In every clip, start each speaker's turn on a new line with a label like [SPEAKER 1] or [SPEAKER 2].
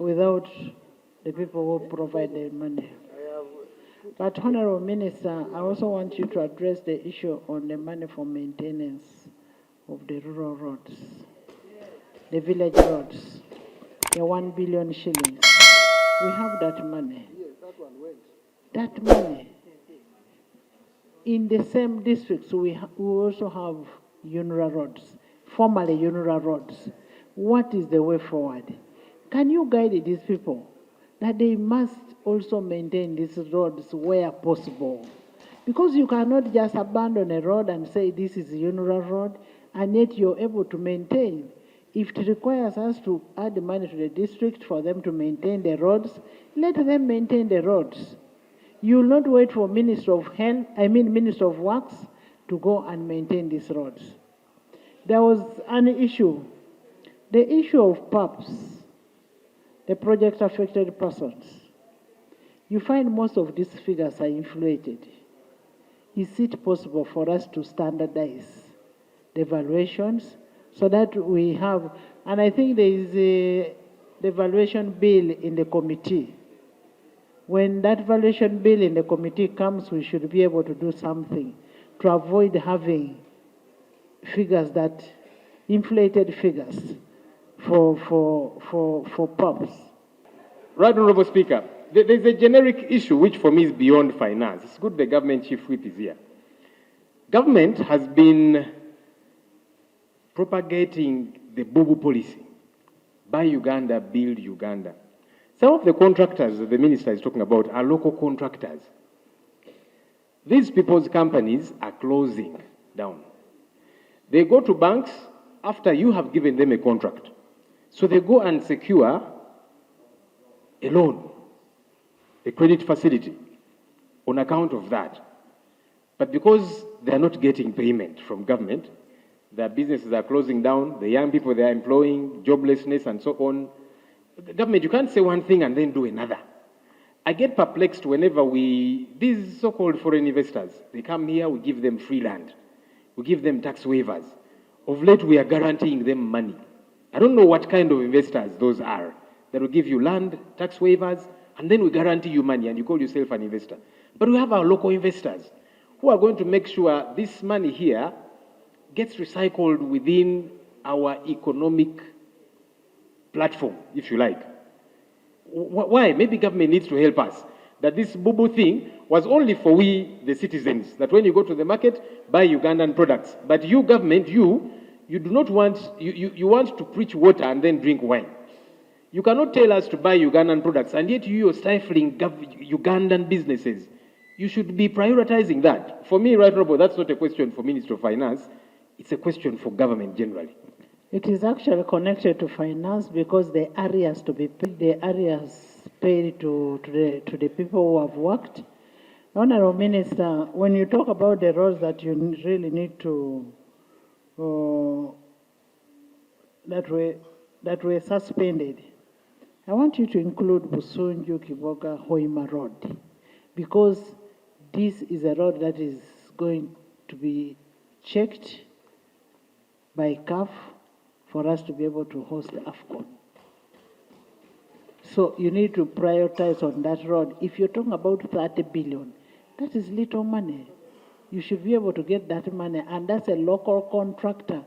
[SPEAKER 1] without the people who provide the money. But Honorable Minister, I also want you to address the issue on the money for maintenance of the rural roads, the village roads, the 1 billion shillings. We have that money. That money. In the same districts, we also have UNRA roads, formerly UNRA roads. What is the way forward? Can you guide these people that they must also maintain these roads where possible? Because you cannot just abandon a road and say this is UNRA road, and yet you're able to maintain. If it requires us to add money to the district for them to maintain the roads, let them maintain the roads. You will not wait for Minister of Works to go and maintain these roads. There was an issue, the issue of PAPs, the project affected persons. You find most of these figures are inflated. Is it possible for us to standardize the valuations so that we have, and I think there is the valuation bill in the committee. When that valuation bill in the committee comes, we should be able to do something to avoid having figures that, inflated figures for POPs.
[SPEAKER 2] Right, Honorable Speaker, there's a generic issue which for me is beyond finance. It's good the government chief whip is here. Government has been propagating the Bubu policy, buy Uganda, build Uganda. Some of the contractors that the minister is talking about are local contractors. These people's companies are closing down. They go to banks after you have given them a contract. So they go and secure a loan, a credit facility, on account of that. But because they are not getting payment from government, their businesses are closing down, the young people they are employing, joblessness and so on. The government, you can't say one thing and then do another. I get perplexed whenever these so-called foreign investors, they come here, we give them free land. We give them tax waivers. Of late, we are guaranteeing them money. I don't know what kind of investors those are that will give you land, tax waivers, and then we guarantee you money and you call yourself an investor. But we have our local investors who are going to make sure this money here gets recycled within our economic platform, if you like. Why? Maybe government needs to help us. That this Bubu thing was only for we, the citizens, that when you go to the market, buy Ugandan products. But you, government, you do not want, you want to preach water and then drink wine. You cannot tell us to buy Ugandan products, and yet you are stifling Ugandan businesses. You should be prioritizing that. For me, right, Robo, that's not a question for Minister of Finance. It's a question for government generally.
[SPEAKER 1] It is actually connected to finance because the areas to be paid, the areas paid to the people who have worked. Honorable Minister, when you talk about the roads that you really need to, that were suspended, I want you to include Busunju, Kiboga, Hoima Road, because this is a road that is going to be checked by CAF for us to be able to host the AFCON. So you need to prioritize on that road. If you're talking about 30 billion, that is little money. You should be able to get that money, and that's a local contractor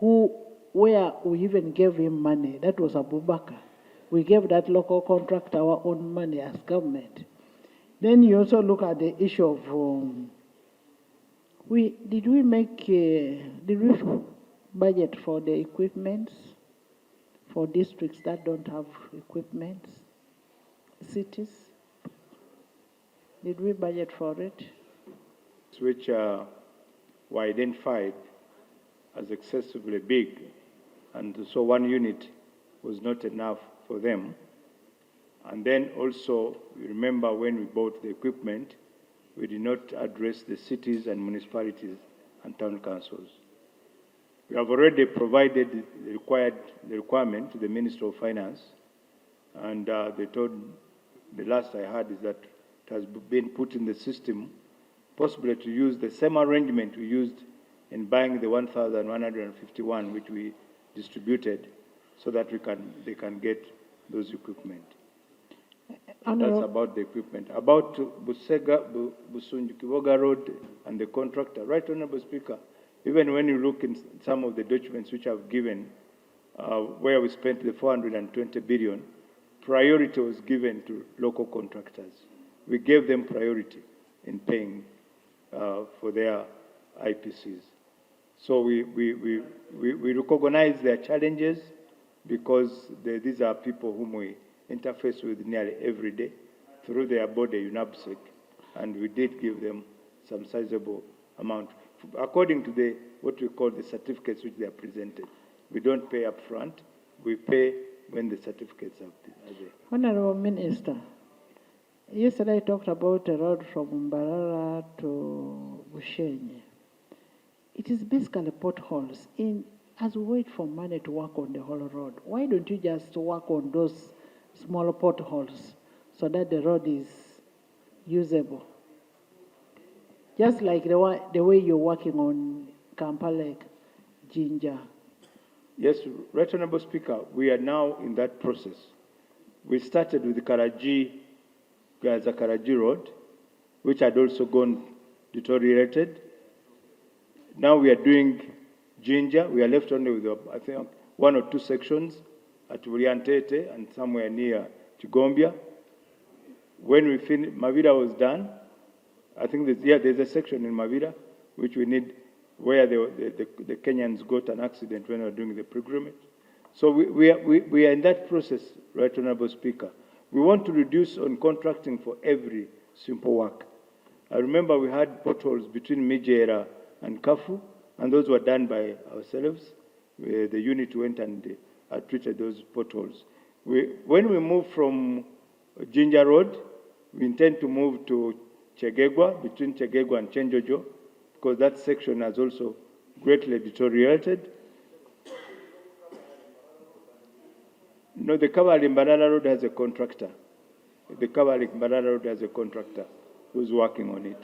[SPEAKER 1] where we even gave him money. That was Abubakar. We gave that local contractor our own money as government. Then you also look at the issue of, did we budget for the equipment for districts that don't have equipment, cities? Did we budget for it?
[SPEAKER 3] Which were identified as excessively big, and so one unit was not enough for them. And then also, you remember when we bought the equipment, we did not address the cities and municipalities and town councils. We have already provided the requirement to the Minister of Finance, and they told, the last I heard is that it has been put in the system, possibly to use the same arrangement we used in buying the 1,151 which we distributed, so that they can get those equipment. That's
[SPEAKER 1] Honorable,
[SPEAKER 3] about the equipment. About Busega, Busunjukiwoga Road and the contractor, right, Honorable Speaker, even when you look in some of the documents which I've given, where we spent the 420 billion, priority was given to local contractors. We gave them priority in paying for their IPCs. So we recognize their challenges because these are people whom we interface with nearly every day through their body, UNAPSEC, and we did give them some sizable amount. According to what we call the certificates which they are presented, we don't pay up front, we pay when the certificates are there.
[SPEAKER 1] Honorable Minister, yesterday I talked about a road from Mbarara to Bushenyi. It is basically potholes. As we wait for money to work on the whole road, why don't you just work on those small potholes so that the road is usable? Just like the way you're working on Kampala, Jinja.
[SPEAKER 3] Yes, Right Honorable Speaker, we are now in that process. We started with the Gaza Karaji Road, which had also gone deteriorated. Now we are doing Jinja. We are left only with, I think, 1 or 2 sections at Uriantete and somewhere near Chigombia. When we finished, Mavira was done. I think there's a section in Mavira which we need, where the Kenyans got an accident when we were doing the pilgrimage. So we are in that process, Right Honorable Speaker. We want to reduce on contracting for every simple work. I remember we had potholes between Mijera and Kafu, and those were done by ourselves. The unit went and treated those potholes. When we move from Jinja Road, we intend to move to Chegegwa, between Chegegwa and Chenjojo, because that section has also greatly deteriorated. No, the Kavali-Mbarara Road has a contractor. The Kavali-Mbarara Road has a contractor who's working on it.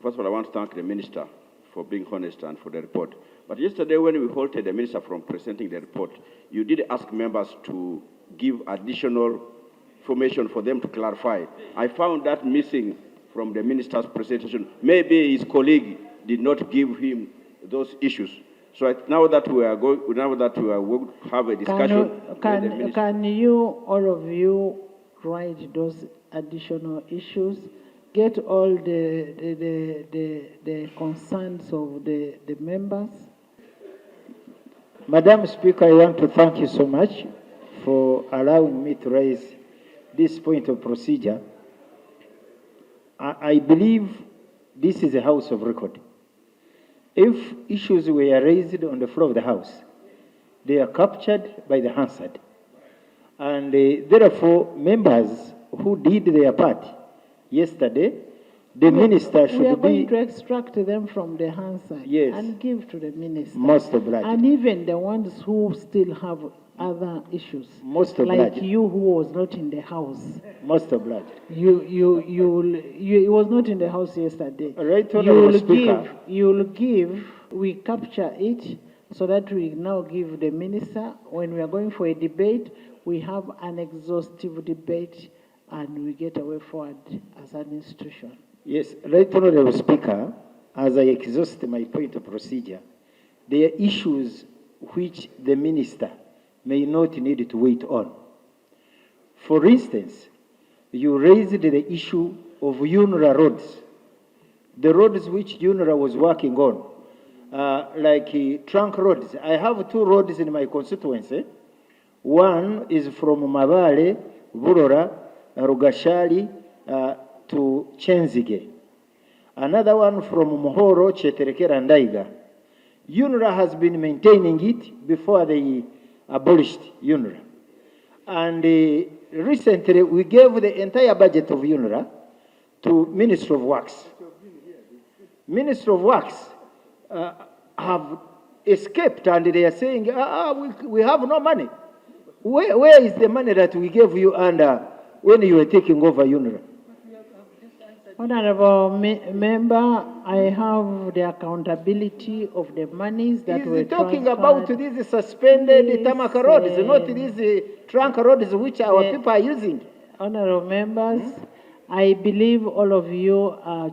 [SPEAKER 4] First of all, I want to thank the minister for being honest and for the report. But yesterday, when we halted the minister from presenting the report, you did ask members to give additional information for them to clarify. I found that missing from the minister's presentation. Maybe his colleague did not give him those issues. So now that we are going to have a discussion with the minister.
[SPEAKER 1] Can you, all of you, write those additional issues? Get all the concerns of the members?
[SPEAKER 5] Madam Speaker, I want to thank you so much for allowing me to raise this point of procedure. I believe this is a house of record. If issues were raised on the floor of the house, they are captured by the Hansard. And therefore, members who did their part yesterday, the minister should be...
[SPEAKER 1] We are going to extract them from the Hansard,
[SPEAKER 5] yes,
[SPEAKER 1] and give to the minister.
[SPEAKER 5] Most obliged.
[SPEAKER 1] And even the ones who still have other issues.
[SPEAKER 5] Most obliged.
[SPEAKER 1] Like you who was not in the house.
[SPEAKER 5] Most obliged.
[SPEAKER 1] You was not in the house yesterday.
[SPEAKER 5] Right, Honorable Speaker.
[SPEAKER 1] You'll give, we capture it so that we now give the minister, when we are going for a debate, we have an exhaustive debate and we get a way forward as an institution.
[SPEAKER 5] Yes, Right Honorable Speaker, as I exhaust my point of procedure, there are issues which the minister may not need to wait on. For instance, you raised the issue of UNRA roads, the roads which UNRA was working on, like trunk roads. I have 2 roads in my constituency. One is from Mabale, Burora, Rugashali to Chenzige. Another one from Mohoro, Cheterekera, and Daiga. UNRA has been maintaining it before they abolished UNRA. And recently, we gave the entire budget of UNRA to Ministry of Works. Ministry of Works have escaped, and they are saying, we have no money. Where is the money that we gave you under when you were taking over UNRA?
[SPEAKER 1] Honorable member, I have the accountability of the monies that were
[SPEAKER 5] He's talking
[SPEAKER 1] transferred.
[SPEAKER 5] about these suspended
[SPEAKER 1] Please,
[SPEAKER 5] tarmac roads, not these trunk roads which our people are using.
[SPEAKER 1] Honorable members, I believe all of you are